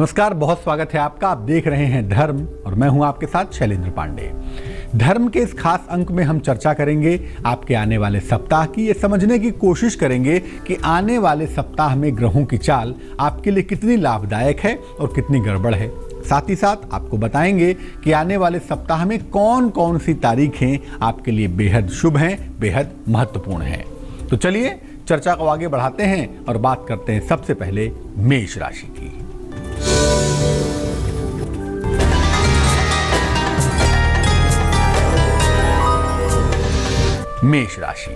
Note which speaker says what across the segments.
Speaker 1: नमस्कार, बहुत स्वागत है आपका। आप देख रहे हैं धर्म और मैं हूं आपके साथ शैलेंद्र पांडे। धर्म के इस खास अंक में हम चर्चा करेंगे आपके आने वाले सप्ताह की। ये समझने की कोशिश करेंगे कि आने वाले सप्ताह में ग्रहों की चाल आपके लिए कितनी लाभदायक है और कितनी गड़बड़ है। साथ ही साथ आपको बताएंगे कि आने वाले सप्ताह में कौन कौन सी तारीखें आपके लिए बेहद शुभ हैं, बेहद महत्वपूर्ण हैं। तो चलिए चर्चा को आगे बढ़ाते हैं और बात करते हैं सबसे पहले मेष राशि की। मेष राशि,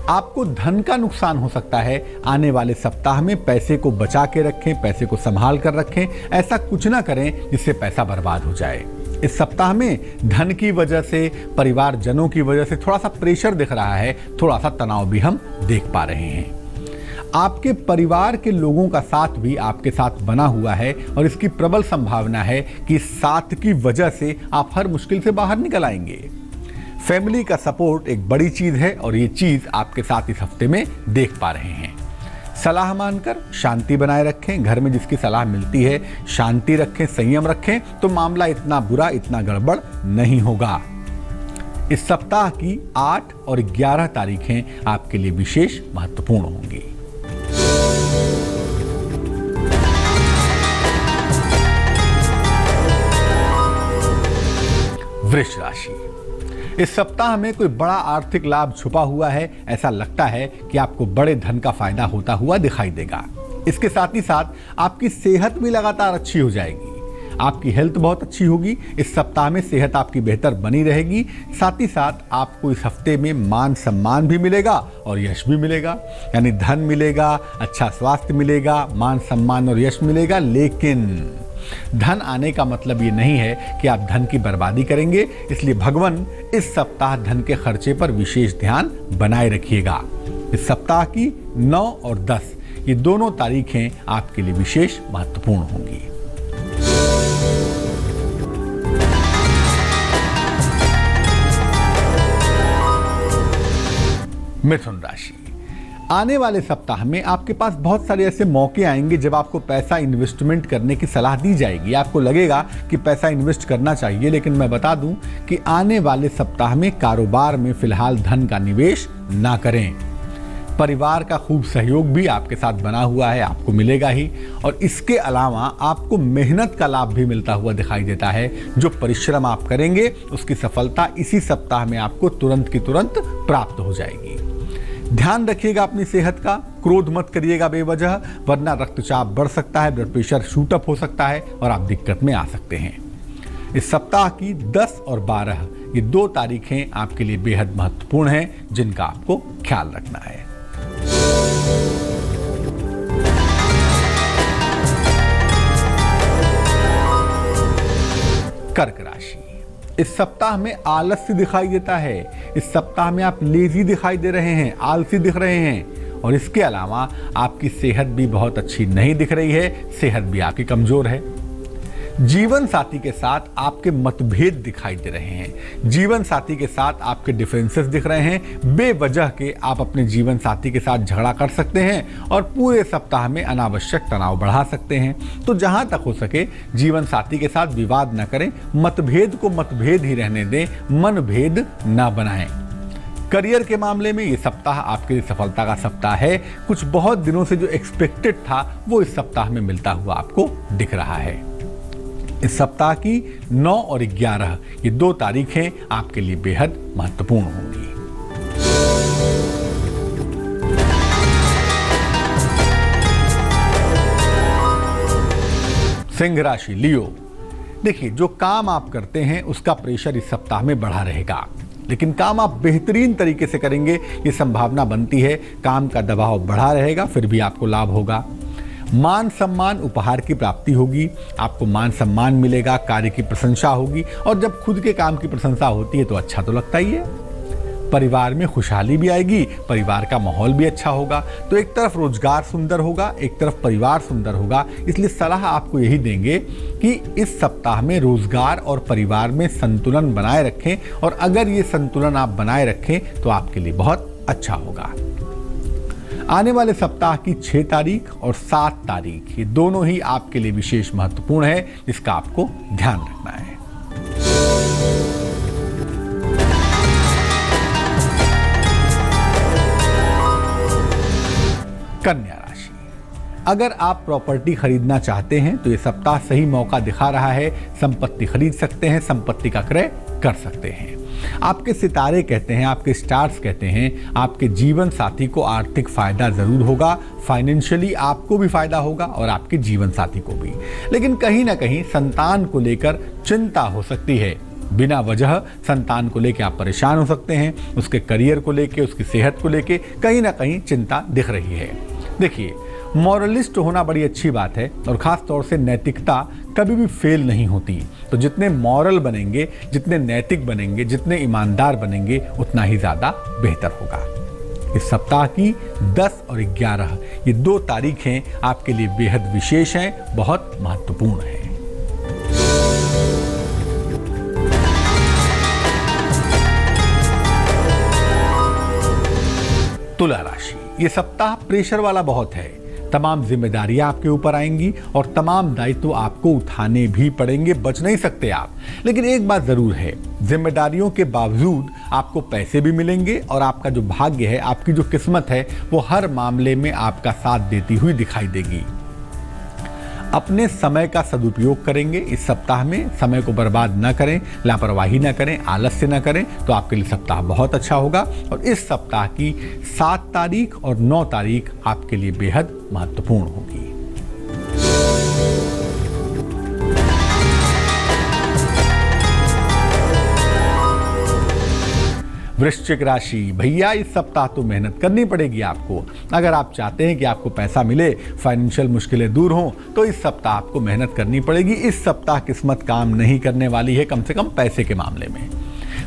Speaker 1: आपको धन का नुकसान हो सकता है। आने वाले सप्ताह में पैसे को बचा के रखें, पैसे को संभाल कर रखें। ऐसा कुछ ना करें जिससे पैसा बर्बाद हो जाए। इस सप्ताह में धन की वजह से, परिवारजनों की वजह से थोड़ा सा प्रेशर दिख रहा है, थोड़ा सा तनाव भी हम देख पा रहे हैं। आपके परिवार के लोगों का साथ भी आपके साथ बना हुआ है और इसकी प्रबल संभावना है कि साथ की वजह से आप हर मुश्किल से बाहर निकल आएंगे। फैमिली का सपोर्ट एक बड़ी चीज है और ये चीज आपके साथ इस हफ्ते में देख पा रहे हैं। सलाह मानकर शांति बनाए रखें। घर में जिसकी सलाह मिलती है शांति रखें, संयम रखें, तो मामला इतना बुरा, इतना गड़बड़ नहीं होगा। इस सप्ताह की 8 और 11 तारीखें आपके लिए विशेष महत्वपूर्ण होंगी। वृष राशि, इस सप्ताह में कोई बड़ा आर्थिक लाभ छुपा हुआ है। ऐसा लगता है कि आपको बड़े धन का फायदा होता हुआ दिखाई देगा। इसके साथ ही साथ आपकी सेहत भी लगातार अच्छी हो जाएगी। आपकी हेल्थ बहुत अच्छी होगी। इस सप्ताह में सेहत आपकी बेहतर बनी रहेगी। साथ ही साथ आपको इस हफ्ते में मान सम्मान भी मिलेगा और यश भी मिलेगा। यानी धन मिलेगा, अच्छा स्वास्थ्य मिलेगा, मान सम्मान और यश मिलेगा। लेकिन धन आने का मतलब ये नहीं है कि आप धन की बर्बादी करेंगे। इसलिए भगवान इस सप्ताह धन के खर्चे पर विशेष ध्यान बनाए रखिएगा। इस सप्ताह की 9 और 10 ये दोनों तारीखें आपके लिए विशेष महत्वपूर्ण होंगी। मिथुन राशि, आने वाले सप्ताह में आपके पास बहुत सारे ऐसे मौके आएंगे जब आपको पैसा इन्वेस्टमेंट करने की सलाह दी जाएगी। आपको लगेगा कि पैसा इन्वेस्ट करना चाहिए, लेकिन मैं बता दूं कि आने वाले सप्ताह में कारोबार में फिलहाल धन का निवेश ना करें। परिवार का खूब सहयोग भी आपके साथ बना हुआ है, आपको मिलेगा ही। और इसके अलावा आपको मेहनत का लाभ भी मिलता हुआ दिखाई देता है। जो परिश्रम आप करेंगे उसकी सफलता इसी सप्ताह में आपको तुरंत की तुरंत प्राप्त हो जाएगी। ध्यान रखिएगा अपनी सेहत का। क्रोध मत करिएगा बेवजह, वरना रक्तचाप बढ़ सकता है, ब्लड प्रेशर शूट अप हो सकता है और आप दिक्कत में आ सकते हैं। इस सप्ताह की 10 और 12 ये 2 तारीखें आपके लिए बेहद महत्वपूर्ण हैं, जिनका आपको ख्याल रखना है। कर्क राशि, इस सप्ताह में आलस्य दिखाई देता है। इस सप्ताह में आप लेजी दिखाई दे रहे हैं, आलसी दिख रहे हैं। और इसके अलावा आपकी सेहत भी बहुत अच्छी नहीं दिख रही है, सेहत भी आपकी कमजोर है। जीवन साथी के साथ आपके मतभेद दिखाई दे रहे हैं। जीवन साथी के साथ आपके डिफरेंसेस दिख रहे हैं। बेवजह के आप अपने जीवन साथी के साथ झगड़ा कर सकते हैं और पूरे सप्ताह में अनावश्यक तनाव बढ़ा सकते हैं। तो जहां तक हो सके जीवन साथी के साथ विवाद न करें, मतभेद को मतभेद ही रहने दें, मनभेद न बनाएं। करियर के मामले में ये सप्ताह आपके लिए सफलता का सप्ताह है। कुछ बहुत दिनों से जो एक्सपेक्टेड था वो इस सप्ताह में मिलता हुआ आपको दिख रहा है। इस सप्ताह की 9 और 11 ये 2 तारीखें आपके लिए बेहद महत्वपूर्ण होंगी। सिंह राशि, लियो, देखिए जो काम आप करते हैं उसका प्रेशर इस सप्ताह में बढ़ा रहेगा, लेकिन काम आप बेहतरीन तरीके से करेंगे ये संभावना बनती है। काम का दबाव बढ़ा रहेगा, फिर भी आपको लाभ होगा। मान सम्मान उपहार की प्राप्ति होगी। आपको मान सम्मान मिलेगा, कार्य की प्रशंसा होगी। और जब खुद के काम की प्रशंसा होती है तो अच्छा तो लगता ही है। परिवार में खुशहाली भी आएगी, परिवार का माहौल भी अच्छा होगा। तो एक तरफ रोजगार सुंदर होगा, एक तरफ परिवार सुंदर होगा। इसलिए सलाह आपको यही देंगे कि इस सप्ताह में रोजगार और परिवार में संतुलन बनाए रखें। और अगर ये संतुलन आप बनाए रखें तो आपके लिए बहुत अच्छा होगा। आने वाले सप्ताह की 6 तारीख और 7 तारीख ये दोनों ही आपके लिए विशेष महत्वपूर्ण है, जिसका आपको ध्यान रखना है। कन्या राशि, अगर आप प्रॉपर्टी खरीदना चाहते हैं तो ये सप्ताह सही मौका दिखा रहा है। संपत्ति खरीद सकते हैं, संपत्ति का क्रय कर सकते हैं। आपके सितारे कहते हैं, आपके स्टार्स कहते हैं, आपके जीवन साथी को आर्थिक फायदा जरूर होगा। फाइनेंशियली आपको भी फायदा होगा और आपके जीवन साथी को भी। लेकिन कहीं ना कहीं संतान को लेकर चिंता हो सकती है। बिना वजह संतान को लेकर आप परेशान हो सकते हैं। उसके करियर को लेकर, उसकी सेहत को लेकर कहीं ना कहीं चिंता दिख रही है। देखिए, मॉरलिस्ट होना बड़ी अच्छी बात है और ख़ास तौर से नैतिकता कभी भी फेल नहीं होती। तो जितने मॉरल बनेंगे, जितने नैतिक बनेंगे, जितने ईमानदार बनेंगे, उतना ही ज़्यादा बेहतर होगा। इस सप्ताह की 10 और 11 ये 2 तारीखें आपके लिए बेहद विशेष हैं, बहुत महत्वपूर्ण हैं। तुला राशि, ये सप्ताह प्रेशर वाला बहुत है। तमाम जिम्मेदारियां आपके ऊपर आएंगी और तमाम दायित्व आपको उठाने भी पड़ेंगे, बच नहीं सकते आप। लेकिन एक बात जरूर है, जिम्मेदारियों के बावजूद आपको पैसे भी मिलेंगे और आपका जो भाग्य है, आपकी जो किस्मत है, वो हर मामले में आपका साथ देती हुई दिखाई देगी। अपने समय का सदुपयोग करेंगे। इस सप्ताह में समय को बर्बाद न करें, लापरवाही न करें, आलस्य न करें, तो आपके लिए सप्ताह बहुत अच्छा होगा। और इस सप्ताह की 7 तारीख और 9 तारीख आपके लिए बेहद महत्वपूर्ण होगी। वृश्चिक राशि, भैया इस सप्ताह तो मेहनत करनी पड़ेगी आपको। अगर आप चाहते हैं कि आपको पैसा मिले, फाइनेंशियल मुश्किलें दूर हों, तो इस सप्ताह आपको मेहनत करनी पड़ेगी। इस सप्ताह किस्मत काम नहीं करने वाली है, कम से कम पैसे के मामले में।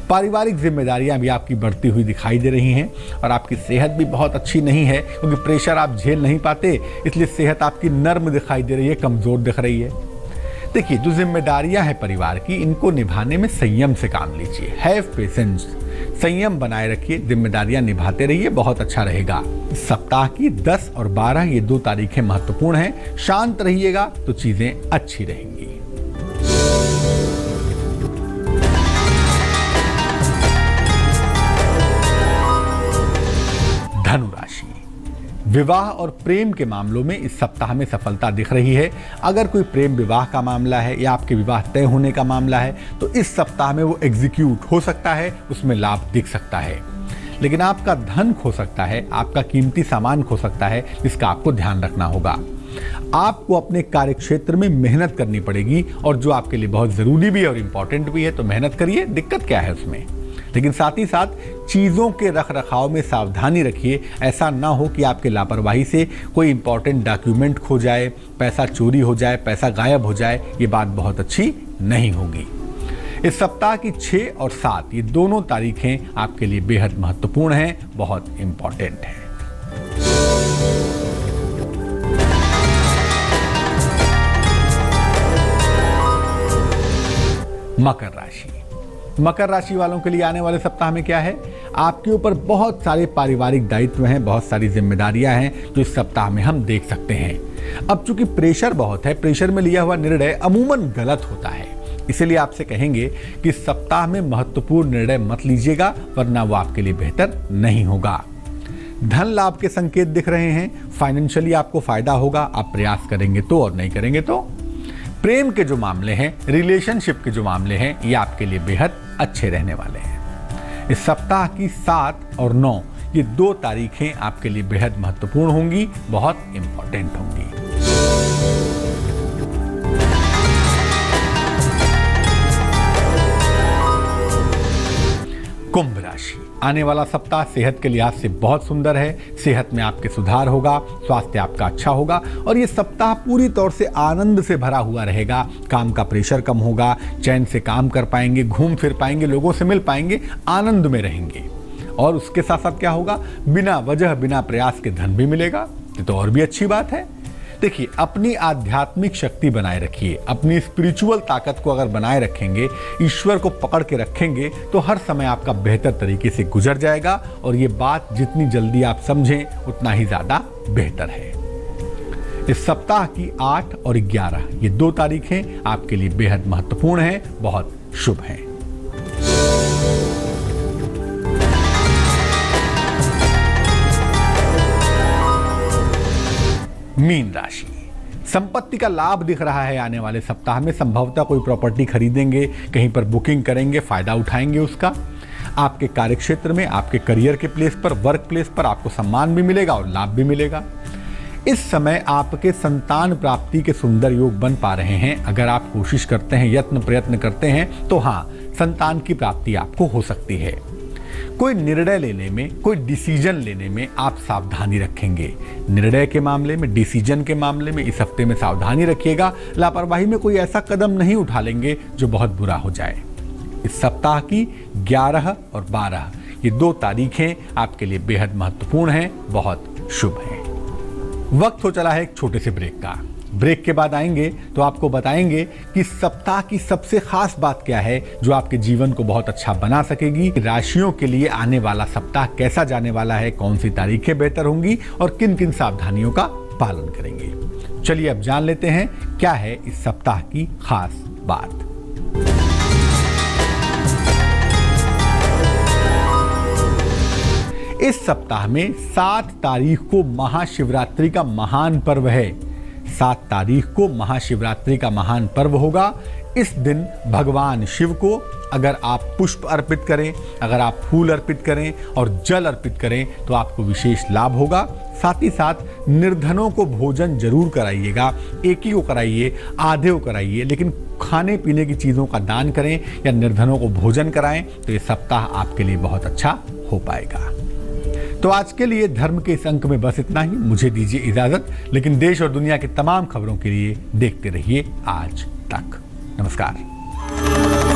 Speaker 1: पारिवारिक जिम्मेदारियां भी आपकी बढ़ती हुई दिखाई दे रही हैं और आपकी सेहत भी बहुत अच्छी नहीं है, क्योंकि प्रेशर आप झेल नहीं पाते, इसलिए सेहत आपकी नर्म दिखाई दे रही है, कमजोर दिख रही है। देखिए, जो जिम्मेदारियां हैं परिवार की, इनको निभाने में संयम से काम लीजिए। हैव पेशेंस, संयम बनाए रखिए, जिम्मेदारियां निभाते रहिए, बहुत अच्छा रहेगा। सप्ताह की 10 और 12 ये 2 तारीखें महत्वपूर्ण हैं। शांत रहिएगा तो चीजें अच्छी रहेंगी। धनु राशि, विवाह और प्रेम के मामलों में इस सप्ताह में सफलता दिख रही है। अगर कोई प्रेम विवाह का मामला है या आपके विवाह तय होने का मामला है, तो इस सप्ताह में वो एग्जीक्यूट हो सकता है, उसमें लाभ दिख सकता है। लेकिन आपका धन खो सकता है, आपका कीमती सामान खो सकता है, जिसका आपको ध्यान रखना होगा। आपको अपने कार्य क्षेत्र में मेहनत करनी पड़ेगी और जो आपके लिए बहुत जरूरी भी है और इंपॉर्टेंट भी है, तो मेहनत करिए, दिक्कत क्या है उसमें। लेकिन साथ ही साथ चीज़ों के रख रखाव में सावधानी रखिए। ऐसा ना हो कि आपके लापरवाही से कोई इंपॉर्टेंट डॉक्यूमेंट खो जाए, पैसा चोरी हो जाए, पैसा गायब हो जाए, ये बात बहुत अच्छी नहीं होगी। इस सप्ताह की 6 और 7 ये दोनों तारीखें आपके लिए बेहद महत्वपूर्ण हैं, बहुत इंपॉर्टेंट हैं। मकर राशि, मकर राशि वालों के लिए आने वाले सप्ताह में क्या है? आपके ऊपर बहुत सारे पारिवारिक दायित्व हैं, बहुत सारी जिम्मेदारियां हैं जो इस सप्ताह में हम देख सकते हैं। अब चूंकि प्रेशर बहुत है, प्रेशर में लिया हुआ निर्णय अमूमन गलत होता है, इसलिए आपसे कहेंगे कि इस सप्ताह में महत्वपूर्ण निर्णय मत लीजिएगा, वरना वो आपके लिए बेहतर नहीं होगा। धन लाभ के संकेत दिख रहे हैं, फाइनेंशियली आपको फायदा होगा, आप प्रयास करेंगे तो, और नहीं करेंगे तो। प्रेम के जो मामले हैं, रिलेशनशिप के जो मामले हैं, ये आपके लिए बेहद अच्छे रहने वाले हैं। इस सप्ताह की 7 और 9 ये 2 तारीखें आपके लिए बेहद महत्वपूर्ण होंगी, बहुत इंपॉर्टेंट होंगी। कुंभ राशि, आने वाला सप्ताह सेहत के लिहाज से बहुत सुंदर है। सेहत में आपके सुधार होगा, स्वास्थ्य आपका अच्छा होगा और ये सप्ताह पूरी तौर से आनंद से भरा हुआ रहेगा। काम का प्रेशर कम होगा, चैन से काम कर पाएंगे, घूम फिर पाएंगे, लोगों से मिल पाएंगे, आनंद में रहेंगे। और उसके साथ साथ क्या होगा? बिना वजह, बिना प्रयास के धन भी मिलेगा, ये तो और भी अच्छी बात है। देखिए, अपनी आध्यात्मिक शक्ति बनाए रखिए। अपनी स्पिरिचुअल ताकत को अगर बनाए रखेंगे, ईश्वर को पकड़ के रखेंगे, तो हर समय आपका बेहतर तरीके से गुजर जाएगा। और ये बात जितनी जल्दी आप समझें उतना ही ज़्यादा बेहतर है। इस सप्ताह की 8 और 11 ये 2 तारीखें आपके लिए बेहद महत्वपूर्ण हैं, बहुत शुभ हैं। मीन राशि, संपत्ति का लाभ दिख रहा है। आने वाले सप्ताह में संभवतः कोई प्रॉपर्टी खरीदेंगे, कहीं पर बुकिंग करेंगे, फायदा उठाएंगे उसका। आपके कार्यक्षेत्र में, आपके करियर के प्लेस पर, वर्क प्लेस पर आपको सम्मान भी मिलेगा और लाभ भी मिलेगा। इस समय आपके संतान प्राप्ति के सुंदर योग बन पा रहे हैं। अगर आप कोशिश करते हैं, यत्न प्रयत्न करते हैं, तो हाँ, संतान की प्राप्ति आपको हो सकती है। कोई निर्णय लेने में, कोई डिसीजन लेने में आप सावधानी रखेंगे। निर्णय के मामले में, डिसीजन के मामले में इस हफ्ते में सावधानी रखिएगा। लापरवाही में कोई ऐसा कदम नहीं उठा लेंगे जो बहुत बुरा हो जाए। इस सप्ताह की 11 और 12 ये 2 तारीखें आपके लिए बेहद महत्वपूर्ण हैं, बहुत शुभ हैं। वक्त हो चला है एक छोटे से ब्रेक का। ब्रेक के बाद आएंगे तो आपको बताएंगे कि सप्ताह की सबसे खास बात क्या है जो आपके जीवन को बहुत अच्छा बना सकेगी। राशियों के लिए आने वाला सप्ताह कैसा जाने वाला है, कौन सी तारीखें बेहतर होंगी और किन किन सावधानियों का पालन करेंगे। चलिए अब जान लेते हैं क्या है इस सप्ताह की खास बात। इस सप्ताह में 7 तारीख को महाशिवरात्रि का महान पर्व है। 7 तारीख को महाशिवरात्रि का महान पर्व होगा। इस दिन भगवान शिव को अगर आप पुष्प अर्पित करें, अगर आप फूल अर्पित करें और जल अर्पित करें तो आपको विशेष लाभ होगा। साथ ही साथ निर्धनों को भोजन जरूर कराइएगा। एक ही को कराइए, आधे को कराइए, लेकिन खाने पीने की चीज़ों का दान करें या निर्धनों को भोजन कराएं तो ये सप्ताह आपके लिए बहुत अच्छा हो पाएगा। तो आज के लिए धर्म के इस अंक में बस इतना ही। मुझे दीजिए इजाजत, लेकिन देश और दुनिया की तमाम खबरों के लिए देखते रहिए आज तक। नमस्कार।